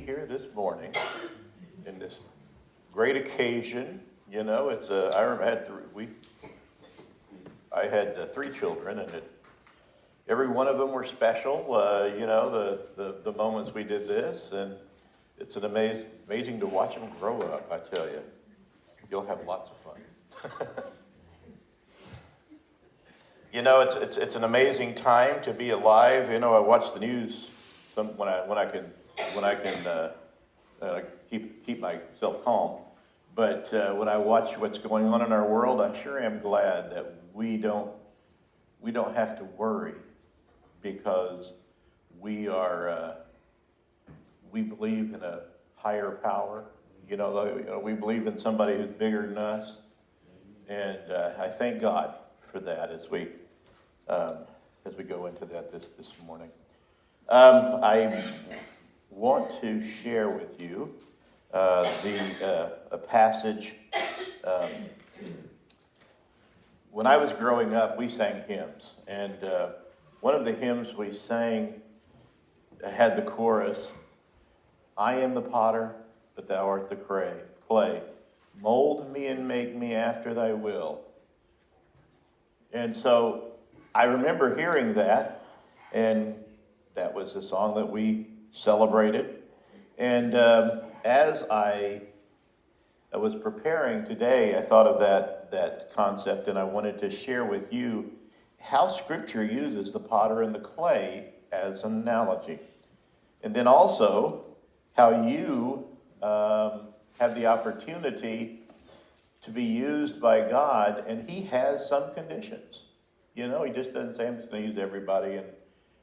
here this morning in this great occasion. You know, it's I remember I had three children, and every one of them were special. You know, the moments we did this, and it's an amazing to watch them grow up. I tell you, you'll have lots of fun. You know, it's an amazing time to be alive. You know, I watch the news when I can keep myself calm. But when I watch what's going on in our world, I sure am glad that we don't have to worry, because we believe in a higher power. You know, we believe in somebody who's bigger than us, and I thank God for that as we go into that this morning. I want to share with you a passage. When I was growing up, we sang hymns, and one of the hymns we sang had the chorus, "I am the potter, but thou art the clay. Mold me and make me after thy will." And so I remember hearing that, and that was a song that we celebrated. And as I was preparing today, I thought of that concept, and I wanted to share with you how Scripture uses the potter and the clay as an analogy. And then also how you have the opportunity to be used by God, and He has some conditions. You know, He just doesn't say, "I'm just going to use everybody, and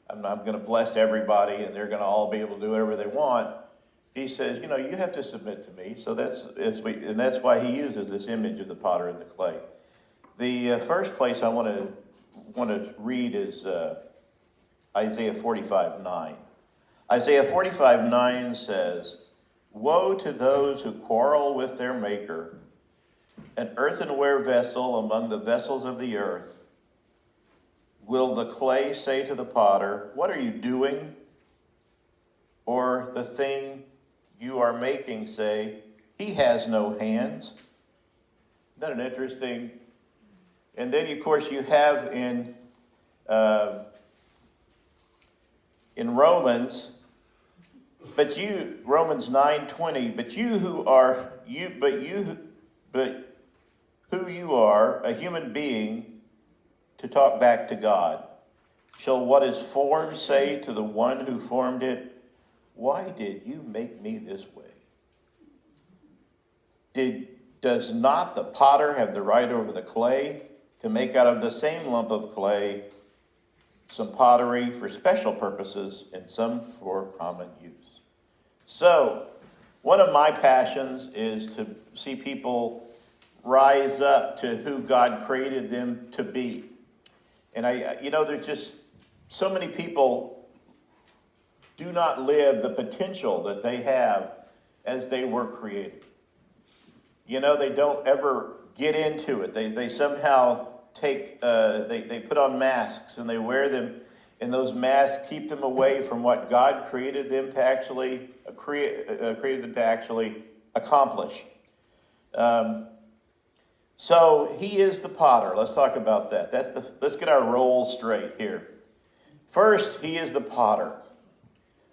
I'm going to bless everybody, and they're going to all be able to do whatever they want." He says, you know, you have to submit to me. So that's why He uses this image of the potter and the clay. The first place I want to read is Isaiah 45:9. Isaiah 45:9 says, "Woe to those who quarrel with their maker, an earthenware vessel among the vessels of the earth. Will the clay say to the potter, 'What are you doing?' Or the thing you are making say, 'He has no hands'?" Isn't that an interesting? And then, of course, you have in Romans, Romans 9:20, but who you are, a human being, to talk back to God. Shall what is formed say to the one who formed it, 'Why did you make me this way?' Does not the potter have the right over the clay to make out of the same lump of clay some pottery for special purposes and some for common use?" So, one of my passions is to see people rise up to who God created them to be. And there's just so many people do not live the potential that they have as they were created. You know, they don't ever get into it. They somehow they put on masks and they wear them, and those masks keep them away from what God created them to actually accomplish. So He is the potter. Let's talk about that. Let's get our roles straight here. First, He is the potter.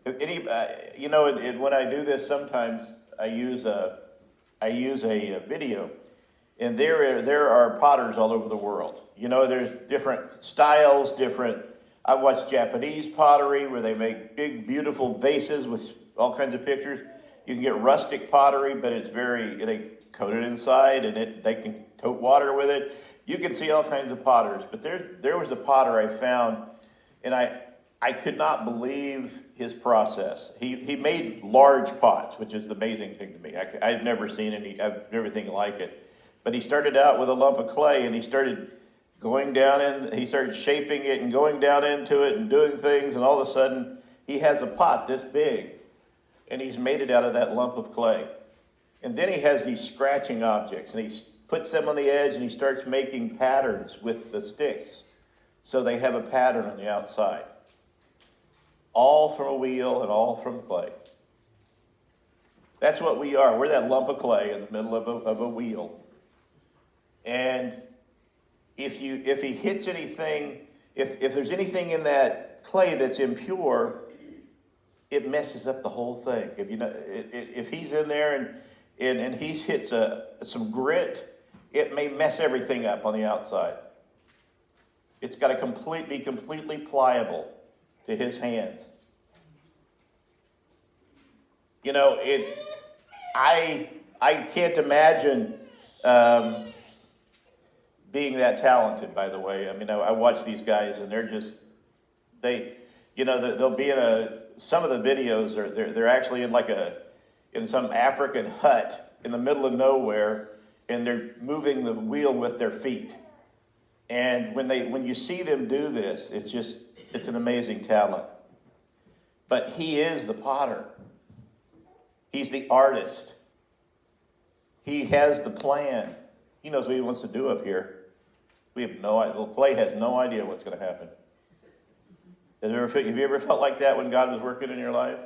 When I do this, sometimes I use a video, and there are potters all over the world. You know, there's different styles, I watch Japanese pottery where they make big, beautiful vases with all kinds of pictures. You can get rustic pottery, but they coat it inside, and they can tote water with it. You can see all kinds of potters, but there was a potter I found, and I could not believe his process. He made large pots, which is the amazing thing to me. I've never seen everything like it. But he started out with a lump of clay, and he started going down in. He started shaping it and going down into it and doing things, and all of a sudden he has a pot this big, and he's made it out of that lump of clay. And then he has these scratching objects, and he puts them on the edge, and he starts making patterns with the sticks, so they have a pattern on the outside. All from a wheel and all from clay. That's what we are. We're that lump of clay in the middle of a wheel. And if he hits anything, if there's anything in that clay that's impure, it messes up the whole thing. If he's in there and he hits some grit, it may mess everything up on the outside. It's got to be completely pliable to his hands. I can't imagine being that talented, by the way. I mean, I watch these guys and they'll be in some of the videos they're actually in some African hut in the middle of nowhere, and they're moving the wheel with their feet. And when you see them do this, it's an amazing talent. But he is the potter. He's the artist. He has the plan. He knows what he wants to do up here. We have no idea. The clay has no idea what's going to happen. Have you ever felt like that when God was working in your life?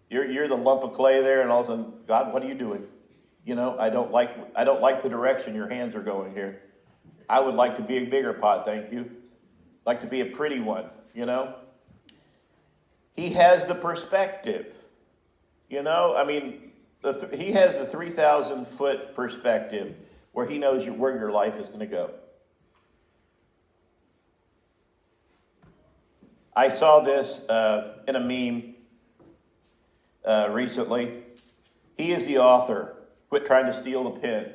You're the lump of clay there, and all of a sudden, God, what are you doing? I don't like the direction your hands are going here. I would like to be a bigger pot, thank you. Like to be a pretty one, He has the perspective. He has the 3,000-foot perspective where he knows where your life is going to go. I saw this in a meme recently. He is the author. Quit trying to steal the pen.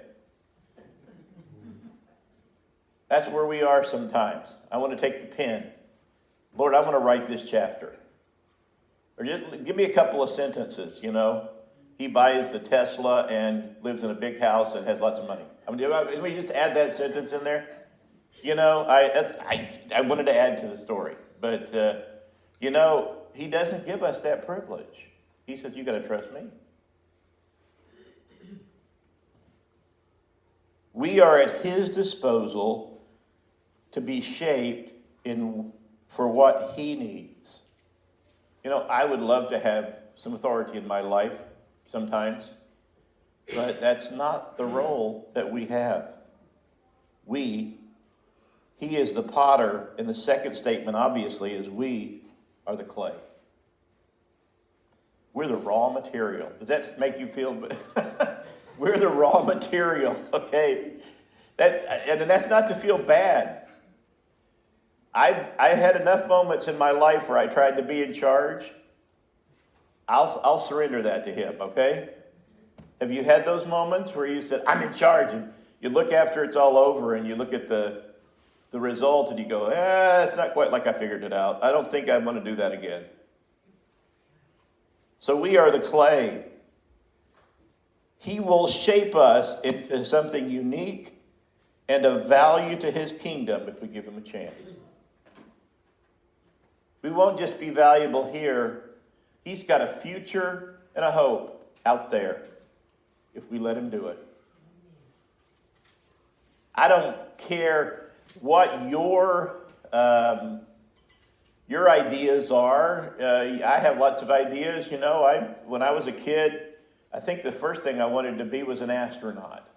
That's where we are sometimes. I want to take the pen. Lord, I want to write this chapter. Or just give me a couple of sentences, He buys a Tesla and lives in a big house and has lots of money. Can we just add that sentence in there? I wanted to add to the story. But, he doesn't give us that privilege. He says, you got to trust me. We are at his disposal to be shaped for what he needs. I would love to have some authority in my life sometimes, but that's not the role that we have. He is the potter, and the second statement, obviously, is we are the clay. We're the raw material. Does that make you feel good? We're the raw material, okay? And that's not to feel bad. I had enough moments in my life where I tried to be in charge. I'll surrender that to him, okay? Have you had those moments where you said, I'm in charge, and you look after it's all over and you look at the result and you go, it's not quite like I figured it out. I don't think I want to do that again. So we are the clay. He will shape us into something unique and of value to his kingdom if we give him a chance. We won't just be valuable here. He's got a future and a hope out there if we let him do it. I don't care what your ideas are. I have lots of ideas. When I was a kid, I think the first thing I wanted to be was an astronaut.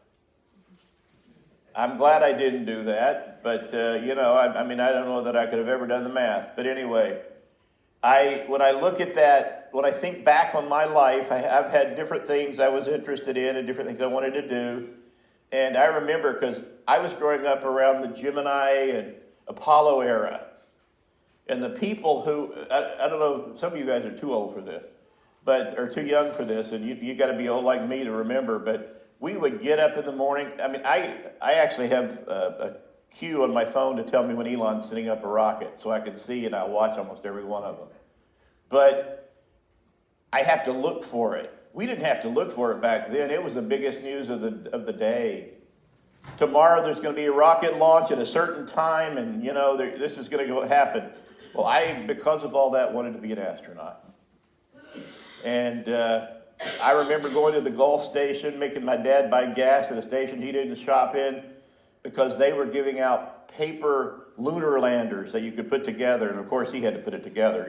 I'm glad I didn't do that, but I don't know that I could have ever done the math. But anyway, when I look at that, when I think back on my life, I've had different things I was interested in and different things I wanted to do. And I remember, because I was growing up around the Gemini and Apollo era. And the people who, I don't know, some of you guys are too old for this, or too young for this, and you got to be old like me to remember, but we would get up in the morning. I actually have a cue on my phone to tell me when Elon's setting up a rocket, so I can see, and I watch almost every one of them. But I have to look for it. We didn't have to look for it back then. It was the biggest news of the day. Tomorrow there's going to be a rocket launch at a certain time, and this is going to happen. Well, because of all that, wanted to be an astronaut. And I remember going to the Gulf station, making my dad buy gas at a station he didn't shop in, because they were giving out paper lunar landers that you could put together. And of course, he had to put it together,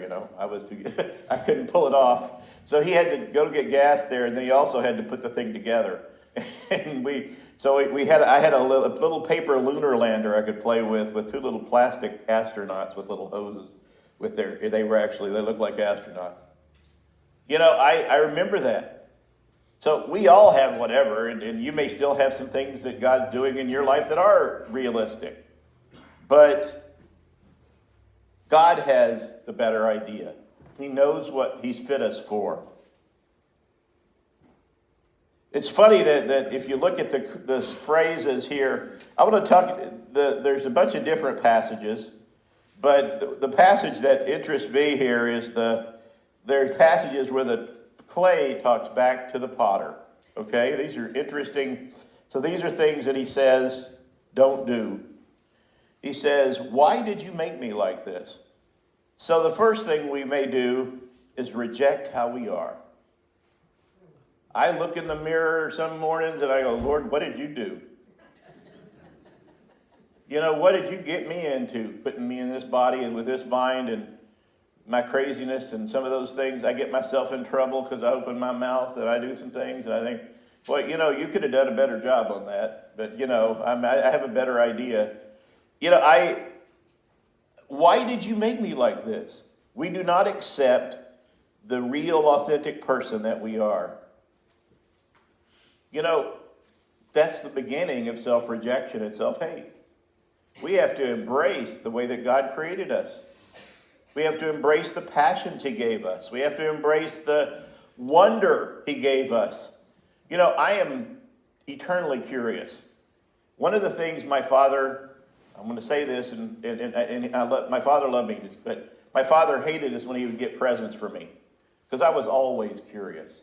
I couldn't pull it off. So he had to go get gas there, and then he also had to put the thing together. And I had a little paper lunar lander I could play with two little plastic astronauts with little hoses they looked like astronauts. I remember that. So we all have whatever, and you may still have some things that God's doing in your life that are realistic. But God has the better idea. He knows what he's fit us for. It's funny that if you look at the phrases here, I want to talk, there's a bunch of different passages, but the passage that interests me here is there's passages where the clay talks back to the potter. Okay, these are interesting. So these are things that he says, don't do. He says, why did you make me like this? So the first thing we may do is reject how we are. I look in the mirror some mornings and I go, Lord, what did you do? What did you get me into, putting me in this body and with this mind and my craziness and some of those things? I get myself in trouble because I open my mouth and I do some things and I think, well, you could have done a better job on that. But, I have a better idea. Why did you make me like this? We do not accept the real, authentic person that we are. That's the beginning of self-rejection and self-hate. We have to embrace the way that God created us. We have to embrace the passions he gave us. We have to embrace the wonder he gave us. I am eternally curious. One of the things my father, I'm going to say this, and my father loved me, but my father hated us when he would get presents for me because I was always curious.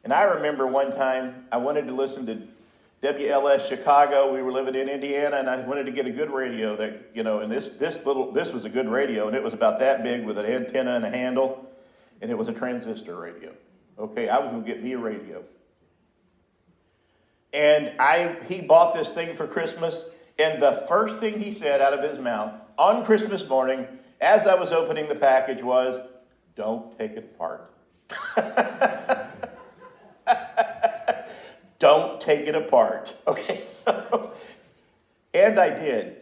And I remember one time I wanted to listen to WLS Chicago. We were living in Indiana, and I wanted to get a good radio that, and this was a good radio, and it was about that big with an antenna and a handle, and it was a transistor radio. Okay, I was going to get me a radio. And he bought this thing for Christmas, and the first thing he said out of his mouth on Christmas morning, as I was opening the package, was, "Don't take it apart." Don't take it apart. Okay, and I did.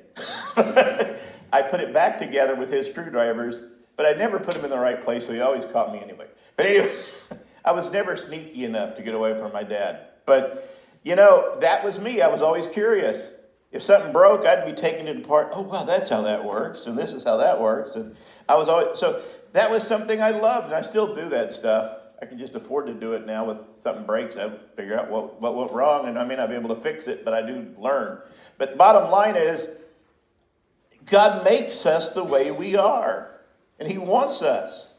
I put it back together with his screwdrivers, but I never put them in the right place, so he always caught me anyway. But anyway, I was never sneaky enough to get away from my dad. But, that was me. I was always curious. If something broke, I'd be taking it apart. Oh, wow, that's how that works, and this is how that works. And so that was something I loved, and I still do that stuff. I can just afford to do it now. With something breaks, I figure out what went wrong, and I may not be able to fix it, but I do learn. But bottom line is, God makes us the way we are, and he wants us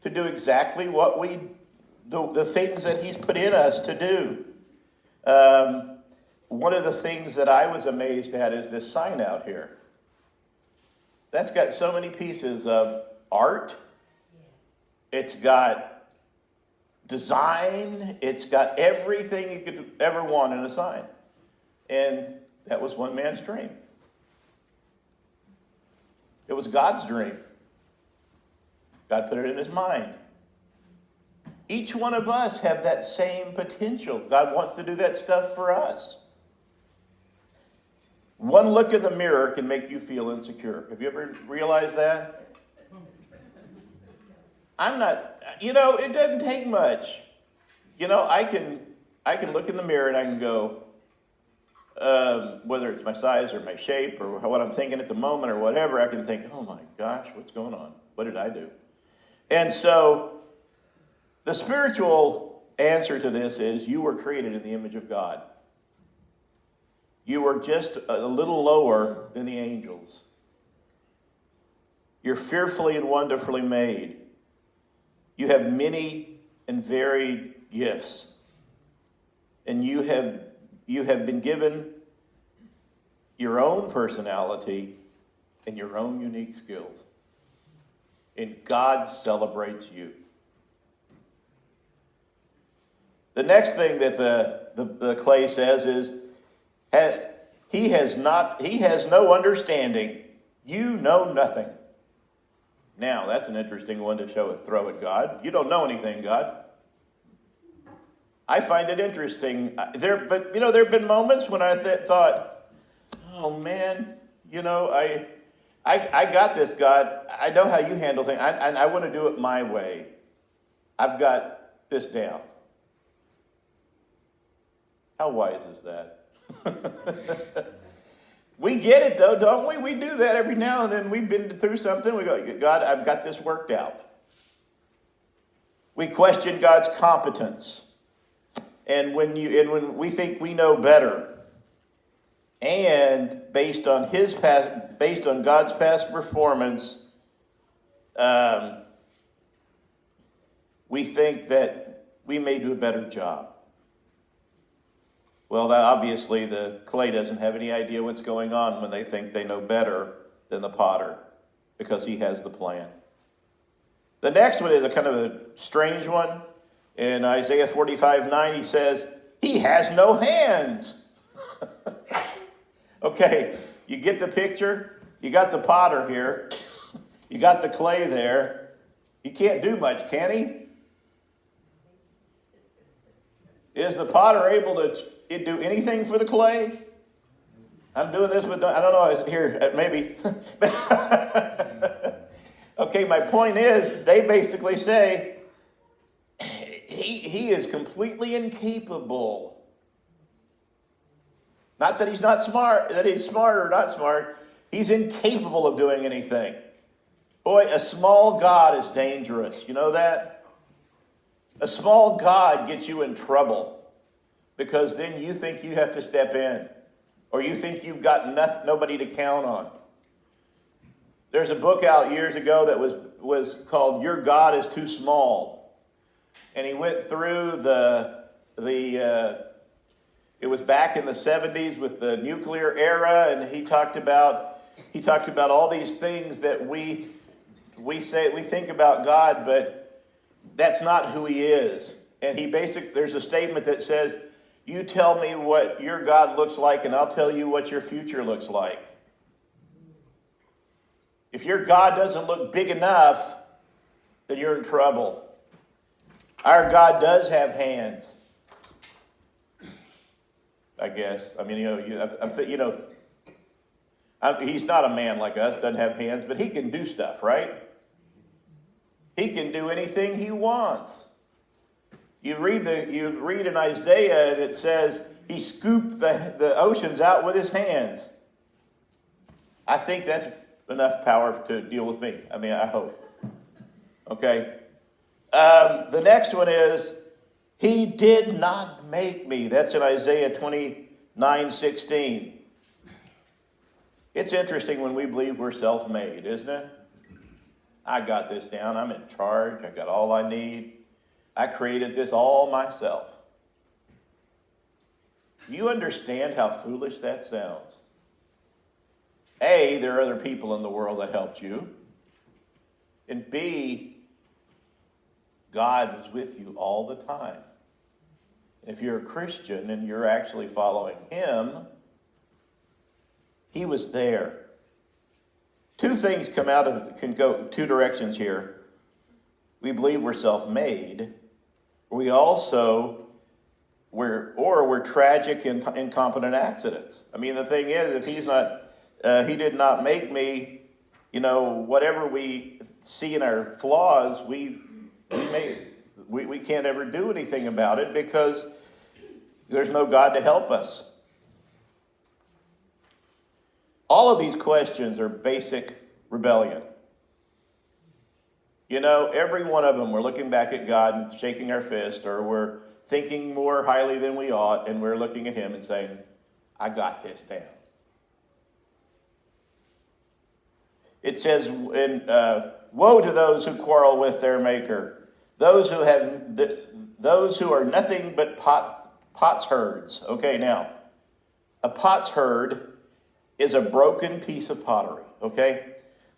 to do exactly what the things that he's put in us to do. One of the things that I was amazed at is this sign out here. That's got so many pieces of art. It's got design. It's got everything you could ever want in a sign. And that was one man's dream. It was God's dream. God put it in his mind. Each one of us have that same potential. God wants to do that stuff for us. One look in the mirror can make you feel insecure. Have you ever realized that? It doesn't take much. I can look in the mirror and I can go, whether it's my size or my shape or what I'm thinking at the moment or whatever, I can think, oh my gosh, what's going on? What did I do? And so the spiritual answer to this is you were created in the image of God. You were just a little lower than the angels. You're fearfully and wonderfully made. You have many and varied gifts. And you have been given your own personality and your own unique skills. And God celebrates you. The next thing that the clay says is, he has no understanding You know nothing. Now, that's an interesting one to throw at God. You don't know anything, God. I find it interesting. There have been moments when I thought, oh man, I got this, God. I know how you handle things. I want to do it my way. I've got this down. How wise is that? We get it though, don't we? We do that every now and then. We've been through something. We go, God, I've got this worked out. We question God's competence. And when we think we know better, and based on God's past performance, we think that we may do a better job. Well, that obviously the clay doesn't have any idea what's going on when they think they know better than the potter, because he has the plan. The next one is a kind of a strange one. In Isaiah 45:9, he says, he has no hands. Okay, you get the picture? You got the potter here. You got the clay there. He can't do much, can he? Is the potter able to do anything for the clay? I'm doing this with, I don't know, here, maybe. Okay, my point is, they basically say, he is completely incapable. Not that he's not smart, that he's smart or not smart. He's incapable of doing anything. Boy, a small God is dangerous. You know that? A small God gets you in trouble, because then you think you have to step in, or you think you've got nobody to count on. There's a book out years ago that was called Your God is Too Small. And he went through it was back in the 70s with the nuclear era, and he talked about all these things that we think about God, but that's not who he is. And there's a statement that says, you tell me what your God looks like, and I'll tell you what your future looks like. If your God doesn't look big enough, then you're in trouble. Our God does have hands, I guess. I mean, he's not a man like us, doesn't have hands, but he can do stuff, right? He can do anything he wants. You read in Isaiah, and it says he scooped the oceans out with his hands. I think that's enough power to deal with me. I mean, I hope. Okay. The next one is, he did not make me. That's in Isaiah 29:16. It's interesting when we believe we're self-made, isn't it? I got this down. I'm in charge. I got all I need. I created this all myself. You understand how foolish that sounds? A, there are other people in the world that helped you. And B, God was with you all the time. If you're a Christian and you're actually following him, he was there. Two things can go two directions here. We believe we're self-made. We're tragic and incompetent accidents. I mean, the thing is, if he did not make me, whatever we see in our flaws, we can't ever do anything about it, because there's no God to help us. All of these questions are basic rebellion. Every one of them, we're looking back at God and shaking our fist, or we're thinking more highly than we ought, and we're looking at him and saying, I got this down. It says, woe to those who quarrel with their maker, those who are nothing but potsherds. Okay, now, a potsherd is a broken piece of pottery, okay?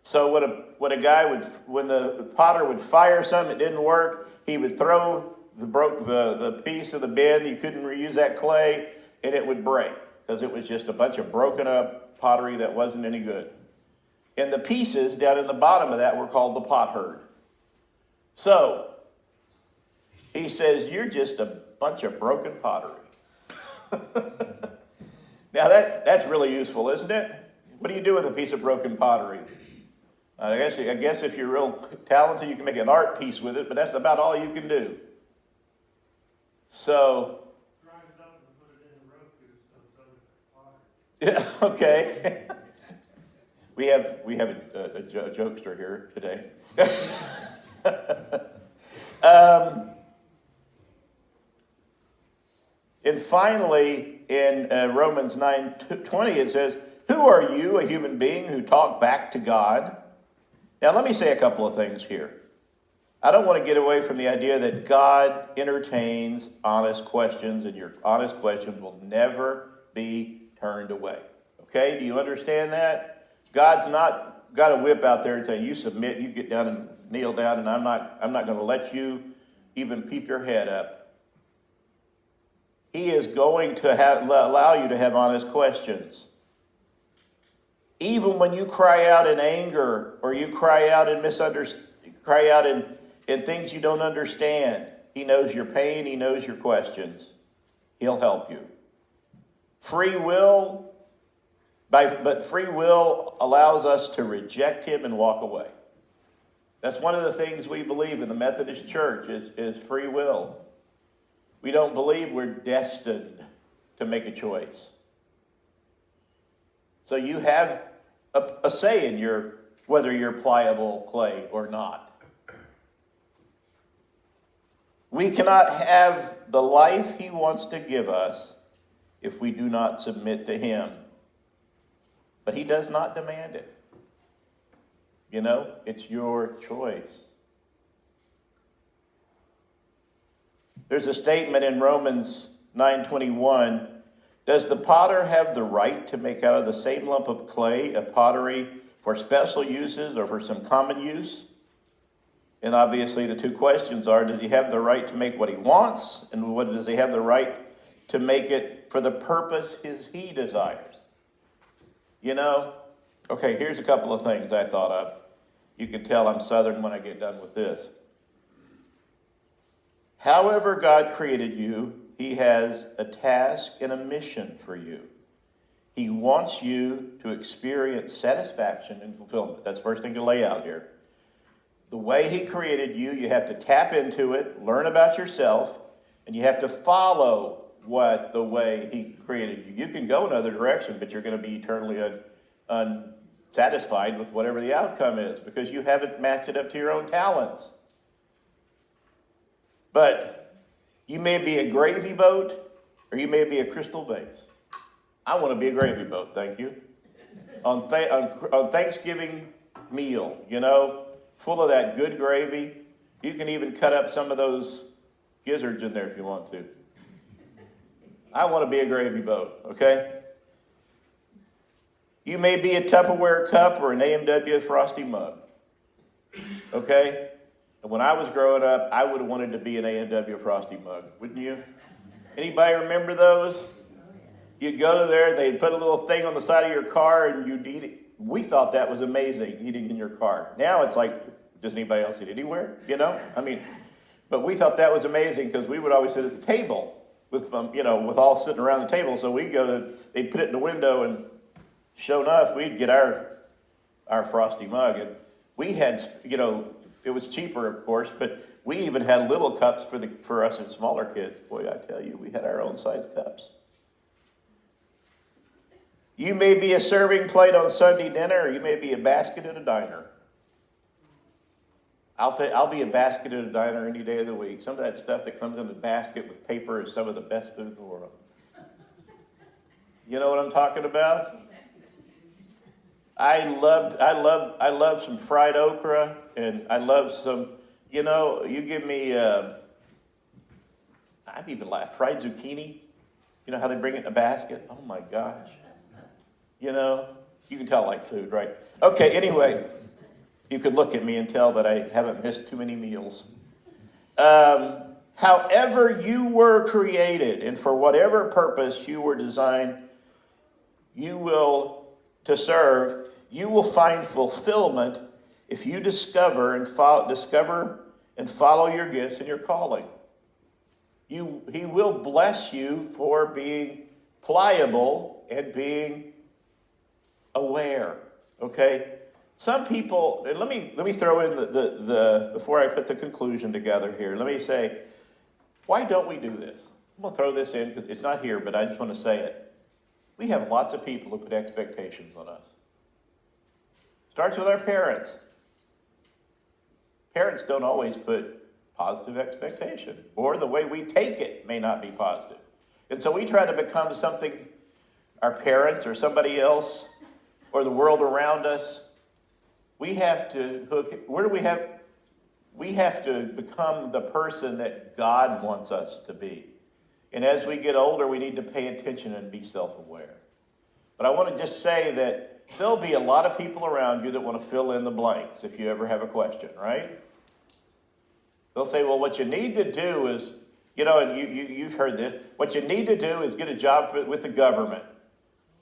So when the potter would fire something, it didn't work, he would throw the piece of the bin, you couldn't reuse that clay, and it would break, because it was just a bunch of broken up pottery that wasn't any good. And the pieces down in the bottom of that were called the potsherd. So, he says, you're just a bunch of broken pottery. Now that's really useful, isn't it? What do you do with a piece of broken pottery? I guess if you're real talented, you can make an art piece with it, but that's about all you can do. So, grind it up and put it in the Roku, so yeah, okay. we have a jokester here today. And finally, in Romans 9:20, it says, "Who are you, a human being, who talk back to God?" Now, let me say a couple of things here. I don't want to get away from the idea that God entertains honest questions, and your honest questions will never be turned away. Okay? Do you understand that? God's not got a whip out there and saying, you submit, you get down and kneel down, and I'm not going to let you even peep your head up. He is going to allow you to have honest questions. Even when you cry out in anger, or you cry out in in things you don't understand, he knows your pain, he knows your questions. He'll help you. But free will allows us to reject him and walk away. That's one of the things we believe in the Methodist Church is free will. We don't believe we're destined to make a choice. So you have a say in whether you're pliable clay or not. We cannot have the life he wants to give us if we do not submit to him. But he does not demand it. You know, it's your choice. There's a statement in Romans 9:21. Does the potter have the right to make out of the same lump of clay a pottery for special uses or for some common use? And obviously the two questions are, does he have the right to make what he wants? And what does he have the right to make it for the purpose he desires? You know, okay, here's a couple of things I thought of. You can tell I'm Southern when I get done with this. However God created you, he has a task and a mission for you. He wants you to experience satisfaction and fulfillment. That's the first thing to lay out here. The way he created you, you have to tap into it, learn about yourself, and you have to follow the way he created you. You can go another direction, but you're going to be eternally unsatisfied with whatever the outcome is because you haven't matched it up to your own talents. But you may be a gravy boat or you may be a crystal vase. I want to be a gravy boat, thank you. On Thanksgiving meal, you know, full of that good gravy. You can even cut up some of those gizzards in there if you want to. I want to be a gravy boat, okay? You may be a Tupperware cup or an A&W Frosty mug, okay? And when I was growing up, I would have wanted to be an A&W Frosty mug, wouldn't you? Anybody remember those? You'd go to there, they'd put a little thing on the side of your car, and you'd eat it. We thought that was amazing, eating in your car. Now it's like, does anybody else eat anywhere? You know? I mean, but we thought that was amazing because we would always sit at the table with all sitting around the table. So we'd they'd put it in the window, and sure enough, we'd get our Frosty mug. And we had, it was cheaper, of course, but we even had little cups for us and smaller kids. Boy, I tell you, we had our own size cups. You may be a serving plate on Sunday dinner, or you may be a basket at a diner. I'll be a basket at a diner any day of the week. Some of that stuff that comes in a basket with paper is some of the best food in the world. You know what I'm talking about? I love some fried okra, and I love some, you give me, I've even laughed, fried zucchini. You know how they bring it in a basket? Oh my gosh. You can tell I like food, right? Okay, anyway, you could look at me and tell that I haven't missed too many meals. However you were created, and for whatever purpose you were designed, to serve, You will find fulfillment if you discover and follow your gifts and your calling. He will bless you for being pliable and being aware. Okay? Some people, and let me throw in the before I put the conclusion together here, let me say, why don't we do this? I'm going to throw this in because it's not here, but I just want to say it. We have lots of people who put expectations on us. Starts with our parents. Parents don't always put positive expectation, or the way we take it may not be positive. And so we try to become something our parents or somebody else or the world around us. We have to we have to become the person that God wants us to be. And as we get older, we need to pay attention and be self-aware. But I want to just say that there'll be a lot of people around you that want to fill in the blanks if you ever have a question, right? They'll say, well, what you need to do is, and you've heard this, what you need to do is get a job with the government.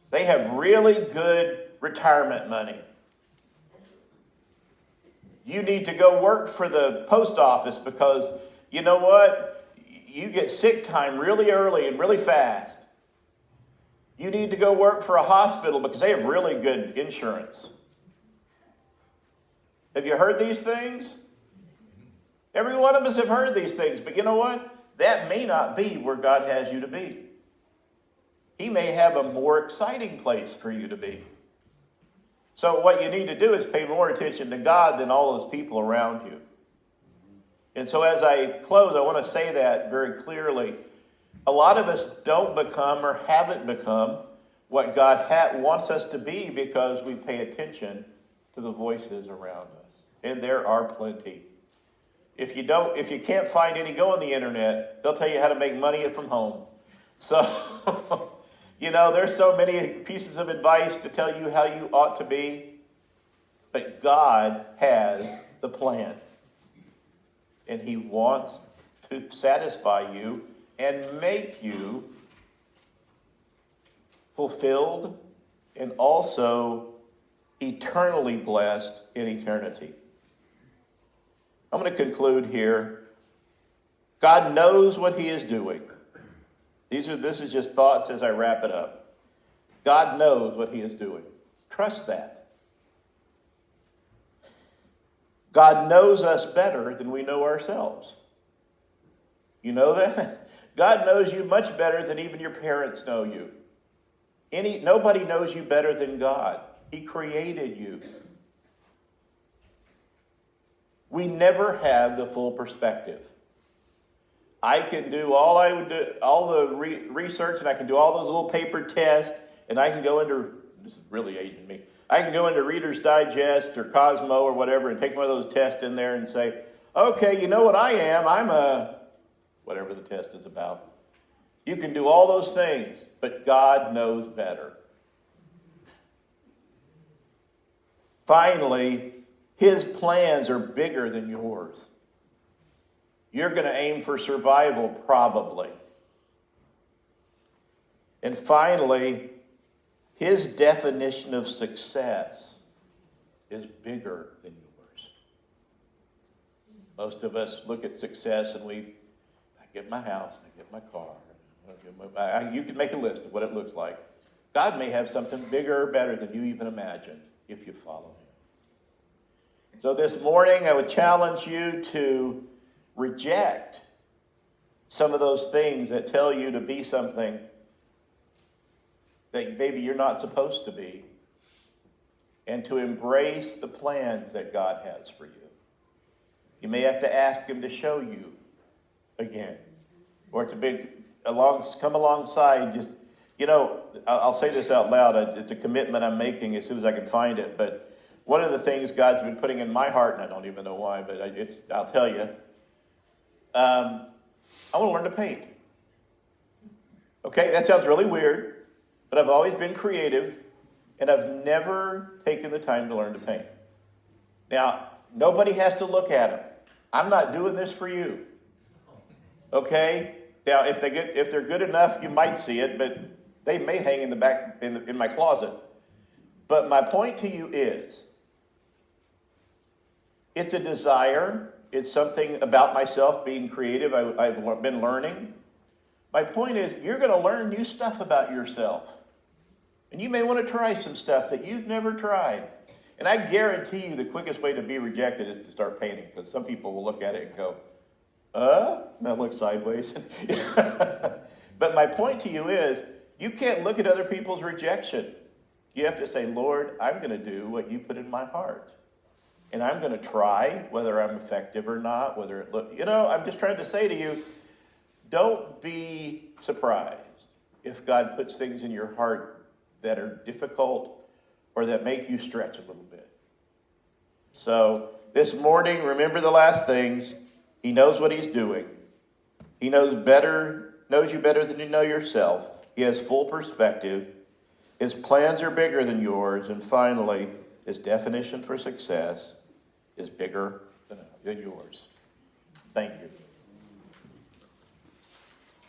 They have really good retirement money. You need to go work for the post office because, you know what? You get sick time really early and really fast. You need to go work for a hospital because they have really good insurance. Have you heard these things? Every one of us have heard these things, but you know what? That may not be where God has you to be. He may have a more exciting place for you to be. So what you need to do is pay more attention to God than all those people around you. And so as I close, I want to say that very clearly. A lot of us don't become or haven't become what God wants us to be because we pay attention to the voices around us. And there are plenty. If you can't find any, go on the internet. They'll tell you how to make money from home. So, there's so many pieces of advice to tell you how you ought to be. But God has the plan. And He wants to satisfy you and make you fulfilled and also eternally blessed in eternity. I'm going to conclude here. God knows what He is doing. This is just thoughts as I wrap it up. God knows what He is doing. Trust that. God knows us better than we know ourselves. You know that? God knows you much better than even your parents know you. Nobody knows you better than God. He created you. We never have the full perspective. I can do all the research, and I can do all those little paper tests, and I can go into, this is really aging me, I can go into Reader's Digest or Cosmo or whatever and take one of those tests in there and say, okay, you know what I am? I'm a, whatever the test is about. You can do all those things, but God knows better. Finally, His plans are bigger than yours. You're going to aim for survival, probably. And finally, His definition of success is bigger than yours. Most of us look at success and I get my house, I get my car. You can make a list of what it looks like. God may have something bigger or better than you even imagined if you follow Him. So this morning, I would challenge you to reject some of those things that tell you to be something that maybe you're not supposed to be, and to embrace the plans that God has for you. You may have to ask Him to show you again, or to come alongside. Just, I'll say this out loud. It's a commitment I'm making as soon as I can find it. But one of the things God's been putting in my heart, and I don't even know why, but I'll tell you. I want to learn to paint. Okay, that sounds really weird, but I've always been creative, and I've never taken the time to learn to paint. Now, nobody has to look at them. I'm not doing this for you. Okay? Now, if they're good enough, you might see it, but they may hang in the back in my closet. But my point to you is, it's a desire. It's something about myself being creative. I've been learning. My point is, you're going to learn new stuff about yourself. And you may want to try some stuff that you've never tried. And I guarantee you the quickest way to be rejected is to start painting, because some people will look at it and go, that looks sideways. But my point to you is, you can't look at other people's rejection. You have to say, Lord, I'm going to do what you put in my heart. And I'm going to try whether I'm effective or not, whether it look, I'm just trying to say to you, don't be surprised if God puts things in your heart that are difficult or that make you stretch a little bit. So this morning, remember the last things. He knows what he's doing. He knows you better than you know yourself. He has full perspective. His plans are bigger than yours. And finally, his definition for success is bigger than yours. Thank you.